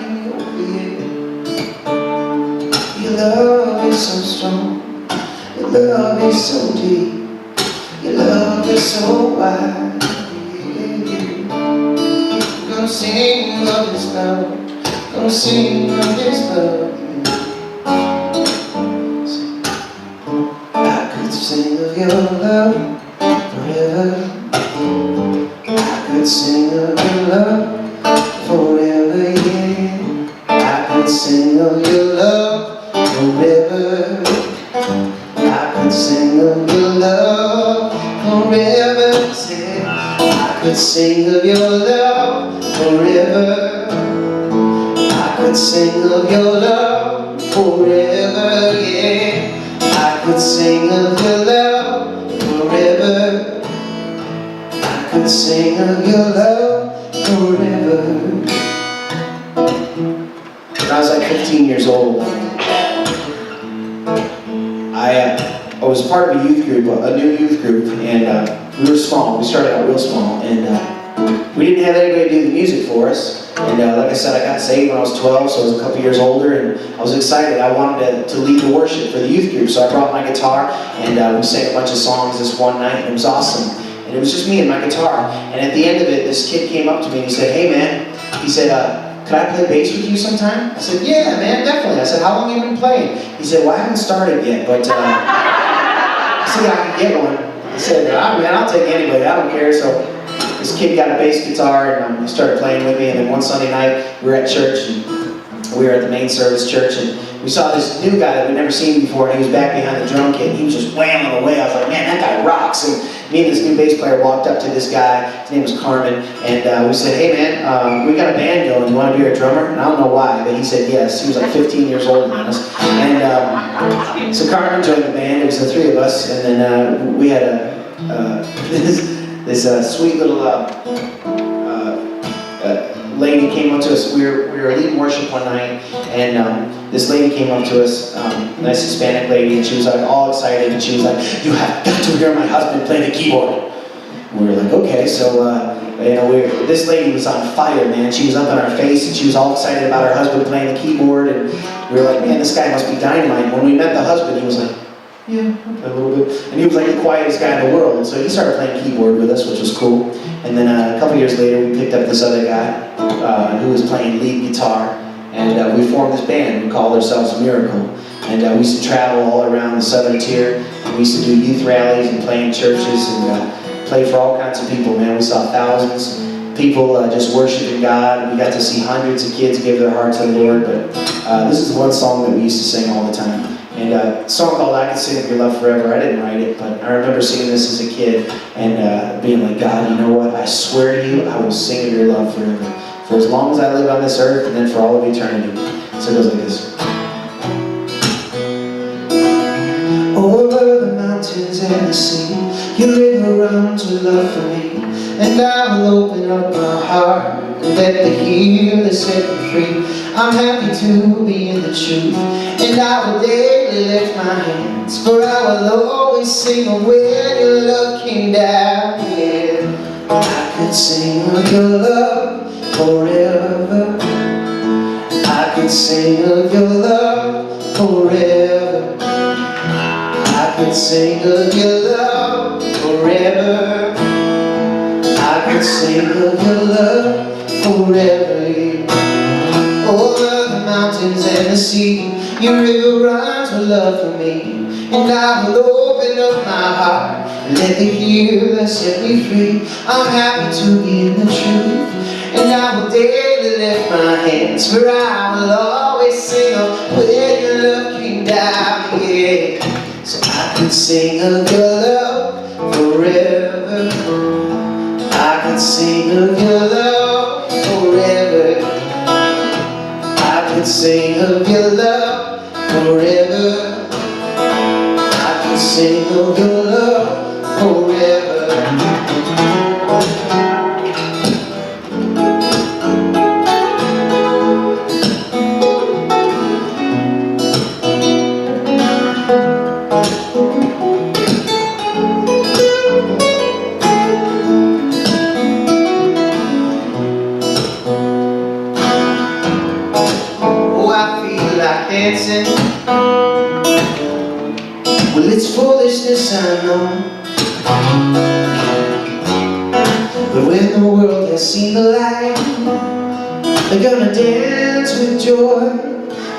Your love is so strong, your love is so deep, your love is so wide, yeah. Gonna sing of His love, gonna sing of His love, yeah. I could sing of your love forever. I could sing of your love forever, yeah. I could sing of your love forever. I could sing of your love forever, yeah. I could sing of your love forever. I could sing of your love forever, yeah. I could sing of your love forever. I could sing of your love forever. When I was like 15 years old, I was part of a youth group, a new youth group, and we were small. We started out real small, and we didn't have anybody do the music for us. And like I said, I got saved when I was 12, so I was a couple years older, and I was excited. I wanted to lead the worship for the youth group, so I brought my guitar, and we sang a bunch of songs this one night, and it was awesome. And it was just me and my guitar. And at the end of it, this kid came up to me and he said, "Hey man," he said, "Could I play bass with you sometime?" I said, "Yeah man, definitely." I said, "How long have you been playing?" He said, "Well, I haven't started yet, but I said, I can get one." I said, "Man, I'll take anybody, I don't care." So this kid got a bass guitar and he started playing with me, and then one Sunday night we were at church, and we were at the main service church, and we saw this new guy that we'd never seen before, and he was back behind the drum kit, and he was just whamming away. I was like, "Man, that guy rocks." And me and this new bass player walked up to this guy, his name was Carmen, and we said, "Hey man, we got a band going, you want to be our drummer?" And I don't know why, but he said yes. He was like 15 years older than us. And so Carmen joined the band. It was the three of us, and then we had this sweet little lady came up to us. We were leading worship one night, and this lady came up to us, nice Hispanic lady, and she was like all excited, and she was like, "You have got to hear my husband play the keyboard." And we were like, okay. So this lady was on fire, man. She was up in our face, and she was all excited about her husband playing the keyboard, and we were like, "Man, this guy must be dynamite." When we met the husband, he was like, "Yeah, okay, a little bit." And he was like the quietest guy in the world, and so he started playing keyboard with us, which was cool. And then a couple years later, we picked up this other guy who was playing lead guitar, and we formed this band. We called ourselves Miracle. And we used to travel all around the southern tier. We used to do youth rallies and play in churches and play for all kinds of people, man. We saw thousands of people just worshiping God. We got to see hundreds of kids give their heart to the Lord. But this is one song that we used to sing all the time. And a song called "I Could Sing of Your Love Forever." I didn't write it, but I remember singing this as a kid and being like, "God, you know what? I swear to you, I will sing of your love forever. For as long as I live on this earth, and then for all of eternity." So it goes like this. Over the mountains and the sea, you river runs with love for me. And I will open up my heart and let the healer set me free. I'm happy to be in the truth, and I will daily lift my hands, for I will always sing of when your love came down, yeah. I could sing of your love forever. I could sing of your love forever. I could sing of your love forever. I could sing of your love forever. Over the mountains and the sea, your river runs with love for me. And I will open up my heart and let the healer set me free. I'm happy to be in the truth, and I will daily lift my hands, for I will always sing of when your love came down, yeah. So I could sing of your love forever. I could sing of your love forever. I could sing of your love forever. I could sing of your love forever. I know. But when the world has seen the light, they're gonna dance with joy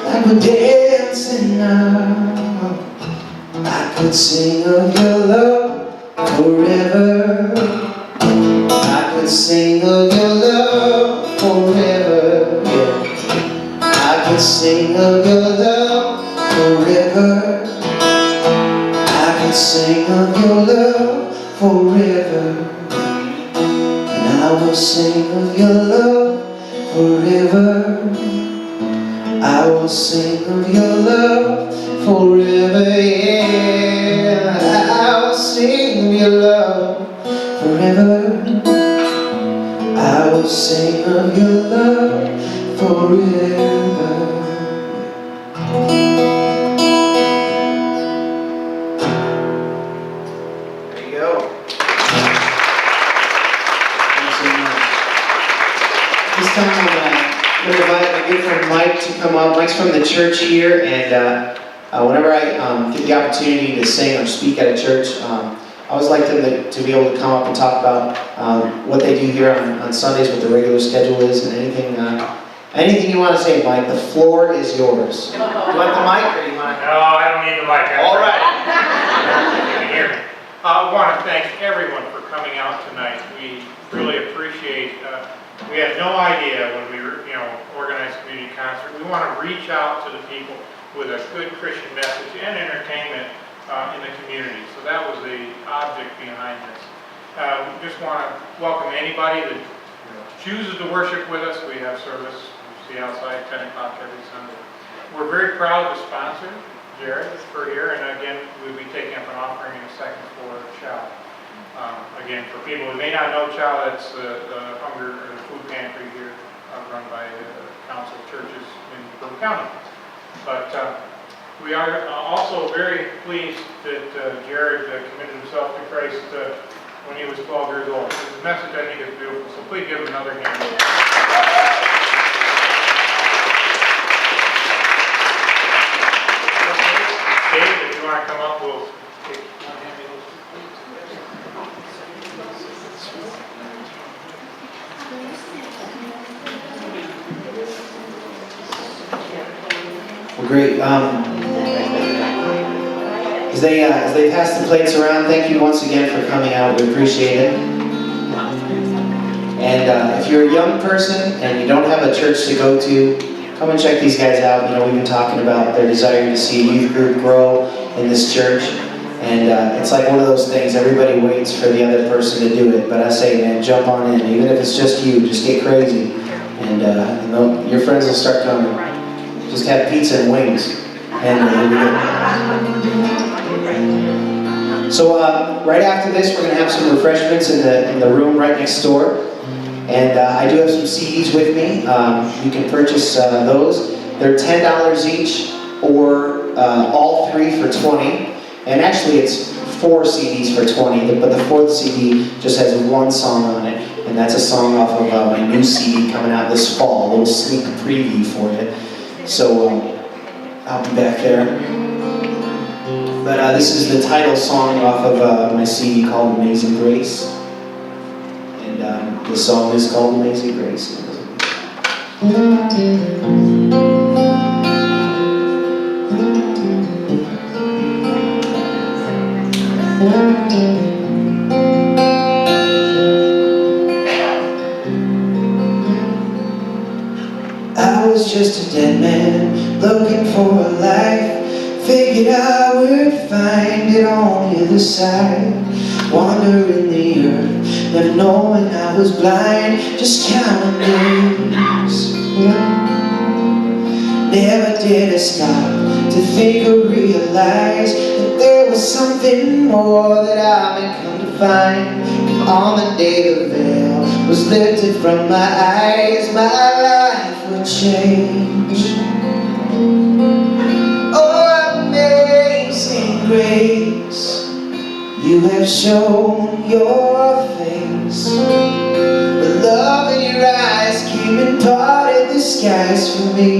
like we're dancing now. I could sing of your love forever. I could sing of your love forever. Yeah. I could sing of your love forever. I could sing of your love forever. And I will sing of your love forever. I will sing of your love forever, yeah. I will sing of your love forever. I will sing of your love forever. There you go. Thanks so much. This time I'm going to invite my good friend Mike to come up. Mike's from the church here, and whenever I get the opportunity to sing or speak at a church, I always like them to be able to come up and talk about what they do here on Sundays, what the regular schedule is, and anything you want to say, Mike. The floor is yours. Do you want the mic, or do you want to? No, I don't need the mic. All right. You can hear me. I want to thank everyone for coming out tonight. We really appreciate. We had no idea when we organized community concert. We want to reach out to the people with a good Christian message and entertainment in the community. So that was the object behind this. We just want to welcome anybody that chooses to worship with us. We have service, you see outside, 10 o'clock every Sunday. We're very proud to sponsor Jared for here, and again, we'll be taking up an offering in a second for Chow. Again, for people who may not know Chow, it's the hunger or the food pantry here, run by the Council of Churches in Brooklyn County. But we are also very pleased that Jared committed himself to Christ when he was 12 years old. His message, I think, is beautiful, so please give him another hand. Dave, if you want to come up, we'll take one hand. Well, great. As they pass the plates around, thank you once again for coming out. We appreciate it. And if you're a young person and you don't have a church to go to, come and check these guys out. We've been talking about their desire to see a youth group grow in this church. And it's like one of those things, everybody waits for the other person to do it. But I say, man, jump on in. Even if it's just you, just get crazy. And your friends will start coming. Just have pizza and wings. So right after this, we're going to have some refreshments in the room right next door. And I do have some CDs with me. You can purchase those. They're $10 each, or all three for $20. And actually, it's 4 CDs for $20. But the 4th CD just has one song on it, and that's a song off of my new CD coming out this fall. A little sneak preview for you. So I'll be back there. But this is the title song off of my CD called Amazing Grace. And the song is called Amazing Grace. I was just a dead man looking for a life. Figured I would find it on the other side. Wandering the earth, never knowing I was blind, just counting days. Never did I stop to think or realize that there was something more that I had come to find. On the day the veil was lifted from my eyes, my life would change. Oh, amazing grace, you have shown your face. The love in your eyes came and parted the skies for me.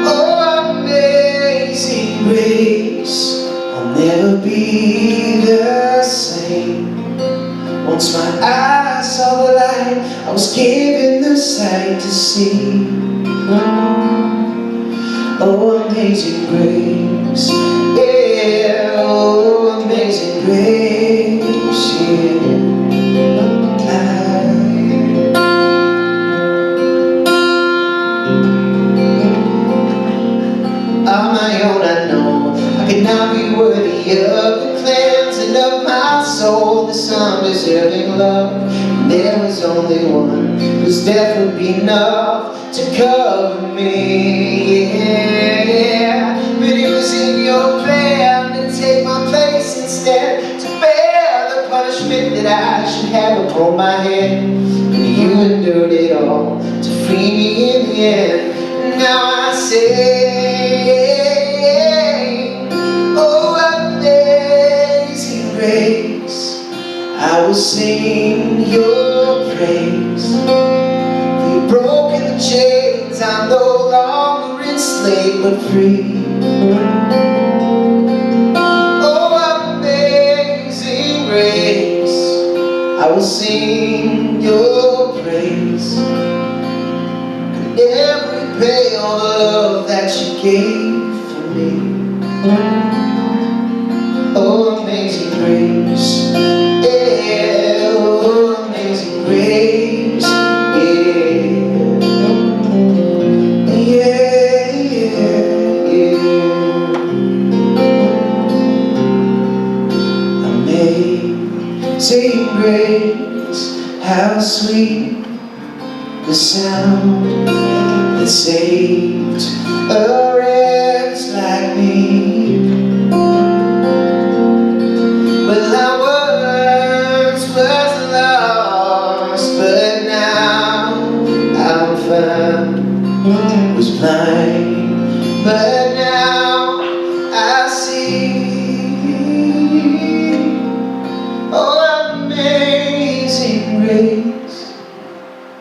Oh, amazing grace, never be the same. Once my eyes saw the light, I was given the sight to see. Oh, amazing grace, yeah, oh, amazing grace, yeah. On my own I know I could not be worthy of the cleansing of my soul, this undeserving love. And there was only one whose death would be enough to cover me, yeah. But it was in your plan to take my place instead, to bear the punishment that I should have upon my head. And you endured it all to free me in the end. And now I say, oh, amazing grace, I will sing your praise. For you've broken the chains, I'm no longer enslaved but free. Oh, amazing grace, I will sing your praise. Could never repay all the love that you gave for me. Oh, amazing grace, yeah, oh, amazing grace, yeah, yeah, yeah. Amazing grace, how sweet the sound that saved a wretch like me. Well, I once was lost, but now I'm found. Was blind, but now I see. Oh, amazing grace,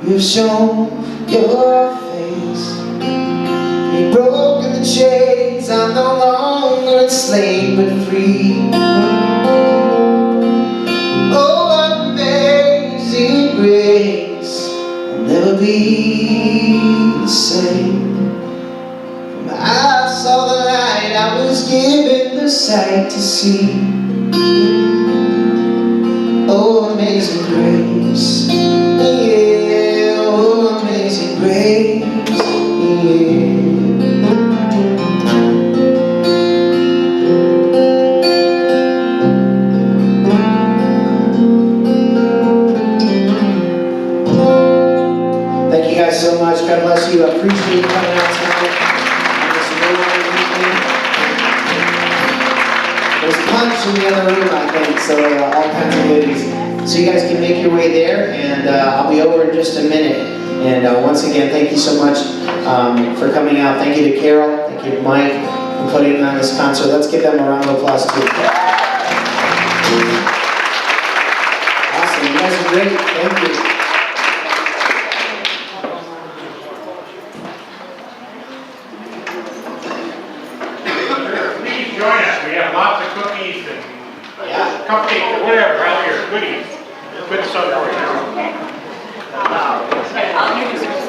you've shown your face. You've broken the chains, I'm no longer enslaved but free. Oh, amazing grace, I'll never be the same. From my eyes saw the light, I was given the sight to see. Oh, amazing grace, yeah, oh, amazing grace, yeah. Thank you guys so much. God bless you. I appreciate you coming out tonight on this really evening. There's punch in the other room, I think, so all kinds of goodies. So you guys can make your way there, and I'll be over in just a minute. And once again, thank you so much for coming out. Thank you to Carol, thank you to Mike for putting on this concert. Let's give them a round of applause too. Awesome, you guys are great. Thank you. Please join us. We have lots of cookies and cupcakes or whatever out here, goodies. Good stuff for you.